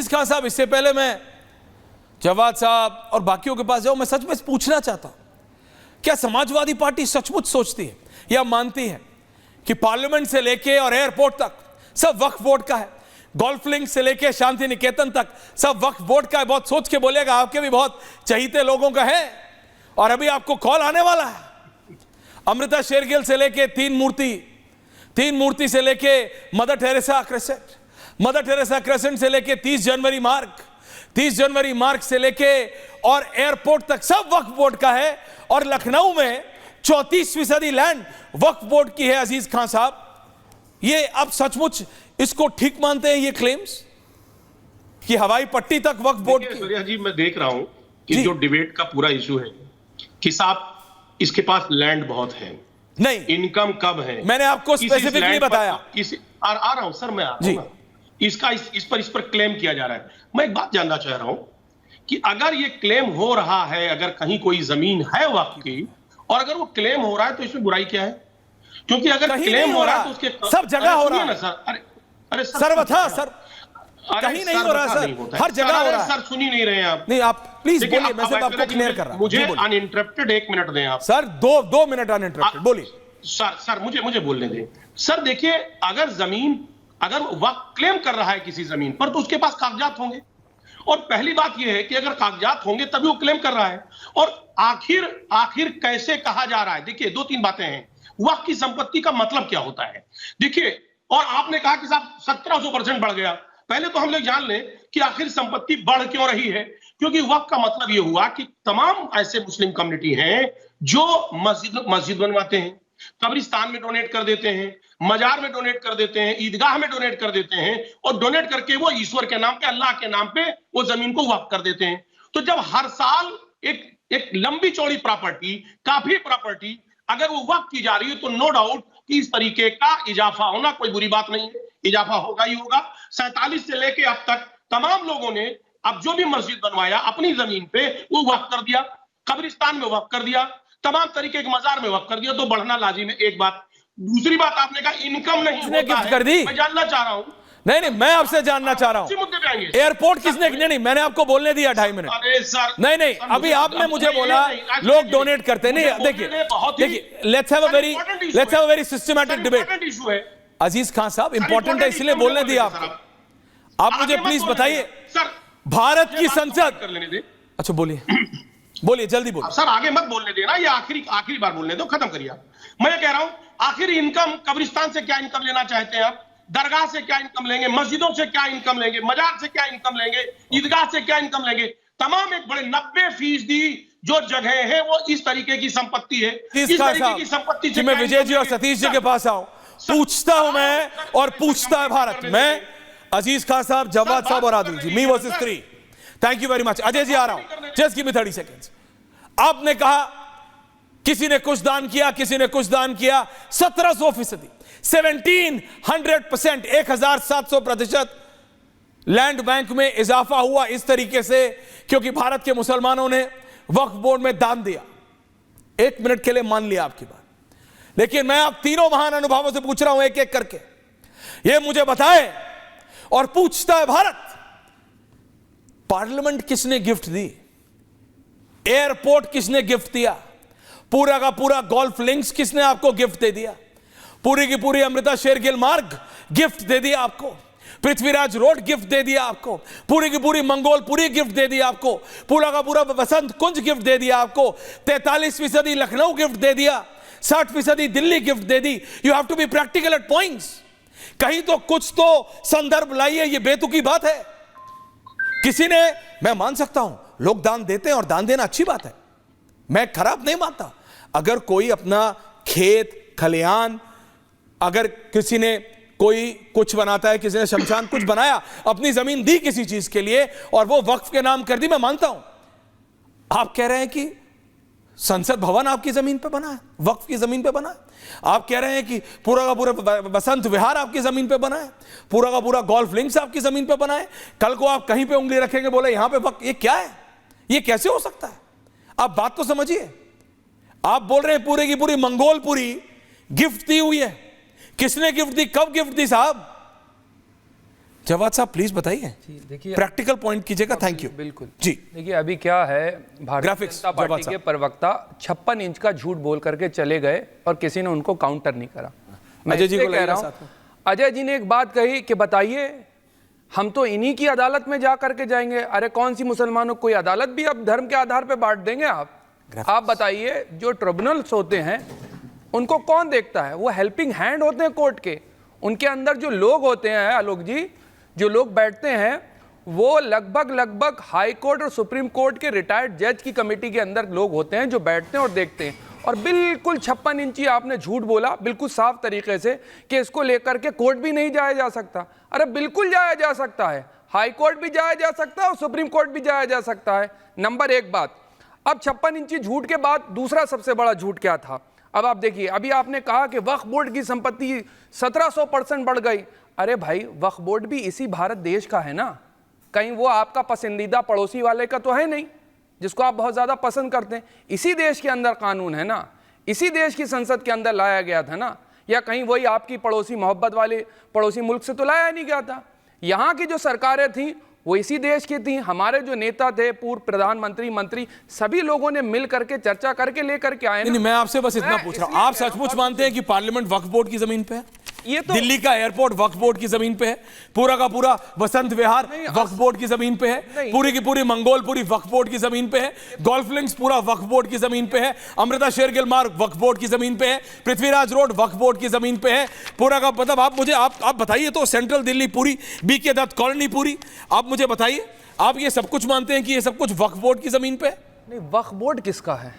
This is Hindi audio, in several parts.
अजीज खान साहब, इससे पहले मैं जवाद साहब और बाकियों के पास जाऊं, मैं सच में पूछना चाहता हूं, क्या समाजवादी पार्टी सचमुच सोचती है या मानती है कि पार्लियामेंट से लेके और एयरपोर्ट तक सब वक्फ बोर्ड का है? गोल्फ लिंक से लेके शांति निकेतन तक सब वक्फ बोर्ड का है। बहुत सोच के बोलेगा, आपके भी बहुत चहीते लोगों का है। और अभी आपको कॉल आने वाला है। अमृता शेरगिल से लेके तीन मूर्ति से लेके मदर टेरेसा क्रेसेंट से लेके 30 जनवरी मार्ग से लेके और एयरपोर्ट तक सब वक्फ बोर्ड का है। और लखनऊ में 34% लैंड वक्फ बोर्ड की है। अजीज खान साहब, ये आप सचमुच इसको ठीक मानते हैं, ये क्लेम्स कि हवाई पट्टी तक वक्फ बोर्ड की? सूर्या जी, मैं देख रहा हूं कि जो डिबेट का पूरा इशू है कि साहब इसके पास लैंड बहुत है, नहीं इनकम कब है। मैंने आपको स्पेसिफिकली बताया। आ रहा हूं सर, मैं आ रहा हूं। इस पर क्लेम किया जा रहा है। मैं एक बात जानना चाह रहा हूं कि अगर ये क्लेम हो रहा है, अगर कहीं कोई जमीन है वक्फ की, और अगर वो क्लेम हो रहा है तो इसमें बुराई क्या है? क्योंकि अगर क्लेम हो रहा है तो उसके सब जगह हो रहा है सर। अरे सर्वथा सर, कहीं नहीं हो रहा सर, हर जगह हो रहा है सर। सुन ही नहीं रहे हैं आप। नहीं, आप प्लीज बोलिए, मैं सिर्फ आपको क्लियर कर रहा हूं। मुझे अनइंटरप्टेड 1 मिनट दें आप सर। 2 मिनट अनइंटरप्टेड बोलिए सर। मुझे बोलने दें सर। देखिए, अगर वक्फ क्लेम कर रहा है किसी जमीन पर तो उसके पास कागजात होंगे, और पहली बात यह है कि अगर कागजात होंगे तभी वो क्लेम कर रहा है। और आखिर कैसे कहा जा रहा है? देखिए, 2-3 बातें हैं। वक्फ की संपत्ति का मतलब क्या होता है? देखिए, और आपने कहा कि साहब 1700% बढ़ गया। पहले तो हम लोग जान लें कि आखिर संपत्ति बढ़ क्यों रही है। क्योंकि वक्फ का मतलब यह हुआ कि तमाम ऐसे मुस्लिम कम्युनिटी हैं जो मस्जिद बनवाते हैं, कब्रिस्तान में डोनेट कर देते हैं, मजार में डोनेट कर देते हैं, ईदगाह में डोनेट कर देते हैं, और डोनेट करके वो ईश्वर के नाम पे, अल्लाह के नाम पे वो जमीन को वक्फ कर देते हैं। तो जब हर साल एक लंबी चौड़ी प्रॉपर्टी, काफी प्रॉपर्टी अगर वो वक्फ की जा रही है, तो नो डाउट कि इस तरीके का इजाफा होना कोई बुरी बात नहीं है। इजाफा होगा ही होगा। 47 से लेके अब तक तमाम लोगों ने अब जो भी मस्जिद बनवाया अपनी जमीन पे वो वक्फ कर दिया, कब्रिस्तान में वक्फ कर दिया, तमाम तरीके के मजार में वक्फ कर दिया, तो बढ़ना लाजिम है। एक बात। दूसरी बात, आपने कहा इनकम नहीं होता है। कर दी? मैं जानना चाह रहा हूं। नहीं, मैं आपसे जानना चाह रहा हूं, एयरपोर्ट किसने? नहीं, मैंने आपको बोलने दिया 2.5 मिनट। अरे सर, नहीं, अभी आपने मुझे बोला लोग डोनेट करते नहीं। देखिए, let's have a very systematic debate. Aziz Khan Sahab, important है इसलिए बोलने दिया आपको। आप मुझे प्लीज बताइए, भारत की संसद कर लेने दे। अच्छा, बोलिए जल्दी बोलिए सर। आगे मत बोलने देना, ये आखिरी बार बोलने दो, खत्म करिए। मैं कह रहा हूं, आखिर इनकम, कब्रिस्तान से क्या इनकम लेना चाहते हैं आप? दरगाह से क्या इनकम लेंगे? मस्जिदों से क्या इनकम लेंगे? मजार से क्या इनकम लेंगे? ईदगाह से क्या इनकम लेंगे? तमाम एक बड़े 90% जो जगह है वो इस तरीके की संपत्ति है। इस तरीके की संपत्ति से मैं विजय जी और सतीश जी के पास आऊं, पूछता हूं मैं, और पूछता है भारत। मैं, अजीज खान साहब, जवाद साहब और Adil ji, me versus 3। Thank you very much. Ajay ji आ रहा हूं, जस्ट गिव मी 30 सेकेंड्स। आपने कहा किसी ने कुछ दान किया, किसी ने कुछ दान किया। 1700%, 1700%, 1700% लैंड बैंक में इजाफा हुआ इस तरीके से क्योंकि भारत के मुसलमानों ने वक्फ बोर्ड में दान दिया। 1 मिनट के लिए मान लिया आपकी बात, लेकिन मैं आप तीनों महान अनुभवों से पूछ रहा हूं एक एक करके, ये मुझे बताए। और पूछता है भारत, पार्लियामेंट किसने गिफ्ट दी? एयरपोर्ट किसने गिफ्ट दिया? पूरा का पूरा गोल्फ लिंक्स किसने आपको गिफ्ट दे दिया? पूरी की पूरी अमृता शेरगिल मार्ग गिफ्ट दे दिया आपको। पृथ्वीराज रोड गिफ्ट दे दिया आपको। पूरी की पूरी मंगोलपुरी गिफ्ट दे दिया आपको। पूरा का पूरा बसंत कुंज गिफ्ट दे दिया आपको। 43% लखनऊ गिफ्ट दे दिया। 60% दिल्ली गिफ्ट दे दी। You have to be practical at points. कहीं तो कुछ तो संदर्भ लाइए, ये बेतुकी बात है। किसी ने, मैं मान सकता हूं लोग दान देते हैं और दान देना अच्छी बात है, मैं खराब नहीं मानता। अगर कोई अपना खेत खलिहान, अगर किसी ने कोई कुछ बनाता है, किसी ने शमशान कुछ बनाया, अपनी जमीन दी किसी चीज के लिए और वो वक्फ के नाम कर दी, मैं मानता हूं। आप कह रहे हैं कि संसद भवन आपकी जमीन पे बना है, वक्फ की जमीन पे बना है। आप कह रहे हैं कि पूरा का पूरा बसंत विहार आपकी जमीन पे बना है, पूरा का पूरा गोल्फ लिंक्स आपकी जमीन पे बना है। कल को आप कहीं पे उंगली रखेंगे, बोले यहां पे वक्फ, ये क्या है? ये कैसे हो सकता है? आप बात तो समझिए। आप बोल रहे हैं पूरे की पूरी मंगोलपुरी गिफ्ट दी हुई है। किसने गिफ्ट दी? कब गिफ्ट दी साहब? जवाद साहब प्लीज बताइए, देखिए प्रैक्टिकल पॉइंट कीजिएगा। Thank you. बिल्कुल जी देखिए, अभी क्या है, भारतीय ग्राफिक्स, जनता जवाब पार्टी के साहब। प्रवक्ता 56 इंच का झूठ बोल करके चले गए और किसी ने उनको काउंटर नहीं करा। मैं अजय जी इसलिए को कह लगेगा रहा हूं, साथ में। अजय जी ने एक बात कही कि बताइए हम तो इन्हीं की अदालत में जा करके जाएंगे। अरे कौन सी मुसलमानों, कोई अदालत भी अब धर्म के आधार पर बांट देंगे आप बताइए। जो ट्रिब्यूनल्स होते हैं उनको कौन देखता है? वो हेल्पिंग हैंड होते हैं कोर्ट के। उनके अंदर जो लोग होते हैं आलोक जी, जो लोग बैठते हैं वो लगभग हाई कोर्ट और सुप्रीम कोर्ट के रिटायर्ड जज की कमेटी के अंदर लोग होते हैं जो बैठते हैं और देखते हैं। और बिल्कुल 56 इंची आपने झूठ बोला बिल्कुल साफ तरीके से कि इसको लेकर के कोर्ट भी नहीं जाया जा सकता। अरे बिल्कुल जाया जा सकता है, हाई कोर्ट भी जाया जा सकता है और सुप्रीम कोर्ट भी जाया जा सकता है। नंबर एक बात। अब 56 इंची झूठ के बाद दूसरा सबसे बड़ा झूठ क्या था? अब आप देखिए, अभी आपने कहा कि वक्फ बोर्ड की संपत्ति 1700% बढ़ गई। अरे भाई, वक्फ बोर्ड भी इसी भारत देश का है ना, कहीं वो आपका पसंदीदा पड़ोसी वाले का तो है नहीं जिसको आप बहुत ज्यादा पसंद करते हैं। इसी देश के अंदर कानून है ना, इसी देश की संसद के अंदर लाया गया था ना, या कहीं वही आपकी पड़ोसी मोहब्बत वाले पड़ोसी मुल्क से तो लाया नहीं गया था। यहाँ की जो सरकारें थी वो इसी देश की थी। हमारे जो नेता थे, पूर्व प्रधानमंत्री, मंत्री, सभी लोगों ने मिल करके चर्चा करके लेकर के आए ना। नहीं, मैं आपसे बस इतना पूछ रहा हूं, आप सचमुच मानते हैं कि पार्लियामेंट वक्फ बोर्ड की जमीन पे है? ये तो दिल्ली का एयरपोर्ट वक्फ बोर्ड की जमीन पे है, पूरा का पूरा वसंत विहार वक्फ बोर्ड की जमीन पे है, पूरी की पूरी मंगोलपुरी वक्फ बोर्ड की जमीन पे है, गोल्फ लिंक्स पूरा वक्फ बोर्ड की जमीन पे है, अमृता शेरगिल मार्ग वक्फ बोर्ड की जमीन पे है, पृथ्वीराज रोड वक्फ बोर्ड की जमीन पे है, पूरा का मतलब आप बताइए तो, सेंट्रल दिल्ली पूरी, बीके दत्त कॉलोनी पूरी, आप मुझे बताइए, आप ये सब कुछ मानते हैं कि ये सब कुछ वक्फ बोर्ड की जमीन पे है? नहीं, वक्फ बोर्ड किसका है?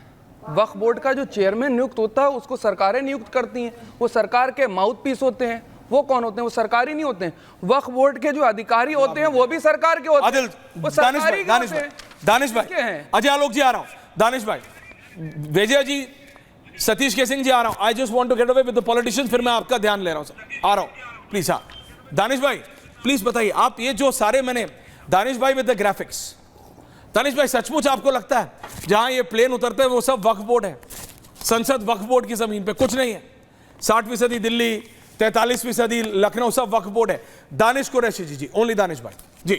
वक्फ बोर्ड का जो चेयरमैन नियुक्त होता है उसको सरकारें नियुक्त करती हैं, वो सरकार के माउथ पीस होते हैं। वो कौन होते हैं? वो सरकारी नहीं होते हैं। वक्फ बोर्ड के जो अधिकारी होते हैं वो भी सरकार के होते हैं, वो सरकारी के होते हैं। दानिश भाई, अजय आलोक जी आ रहा हूं, दानिश भाई, विजय जी, सतीश के सिंह जी आ रहा हूं। I just want to get away with the politicians, फिर मैं आपका ध्यान ले रहा हूं सर, आ रहा हूं प्लीज। हाँ दानिश भाई प्लीज बताइए, आप ये जो सारे मैंने, दानिश भाई विद द ग्राफिक्स, दानिश भाई सचमुच आपको लगता है जहां ये प्लेन उतरते हैं वो सब वक्फ बोर्ड है? संसद वक्फ बोर्ड की जमीन पे कुछ नहीं है, 60% दिल्ली, 43% लखनऊ, सब वक्फ बोर्ड है। दानिश कुरैशी जी, ओनली दानिश भाई जी।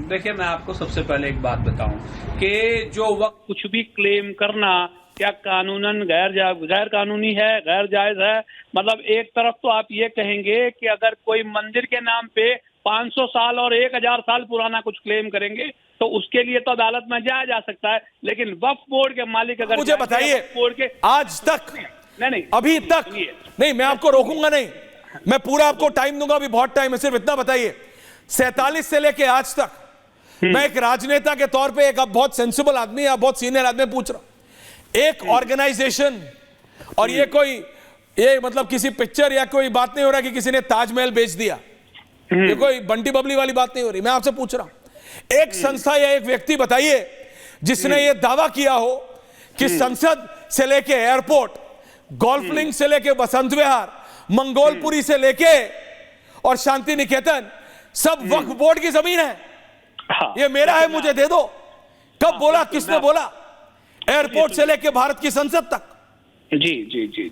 देखिए, मैं आपको सबसे पहले एक बात बताऊं कि जो वक्त कुछ भी क्लेम करना क्या कानूनन गैर कानूनी है, गैर जायज है? मतलब एक तरफ तो आप ये कहेंगे कि अगर कोई मंदिर के नाम पे 500 साल और 1000 साल पुराना कुछ क्लेम करेंगे तो उसके लिए तो अदालत में जाया जा सकता है, लेकिन वक्फ बोर्ड के मालिक अगर मुझे बताइए, बोर्ड के आज तक नहीं अभी तक नहीं, मैं आपको रोकूंगा नहीं, मैं पूरा आपको टाइम दूंगा, अभी बहुत टाइम है, सिर्फ इतना बताइए, 47 से लेके आज तक, मैं एक राजनेता के तौर पे, एक अब बहुत सेंसिबल आदमी या बहुत सीनियर आदमी पूछ रहा हूं, एक ऑर्गेनाइजेशन, और ये मतलब किसी पिक्चर या कोई बात नहीं हो रहा कि किसी ने ताजमहल बेच दिया, ये कोई बंटी बबली वाली बात नहीं हो रही, मैं आपसे पूछ रहा हूं, एक संस्था या एक व्यक्ति बताइए जिसने ये दावा किया हो कि संसद से लेके एयरपोर्ट, गोल्फ लिंक से लेके बसंत विहार, मंगोलपुरी से लेके और शांति निकेतन सब वक्फ बोर्ड की जमीन है, ये मेरा है, मुझे दे दो। कब बोला, किसने बोला? एयरपोर्ट से लेके भारत की संसद तक। जी जी जी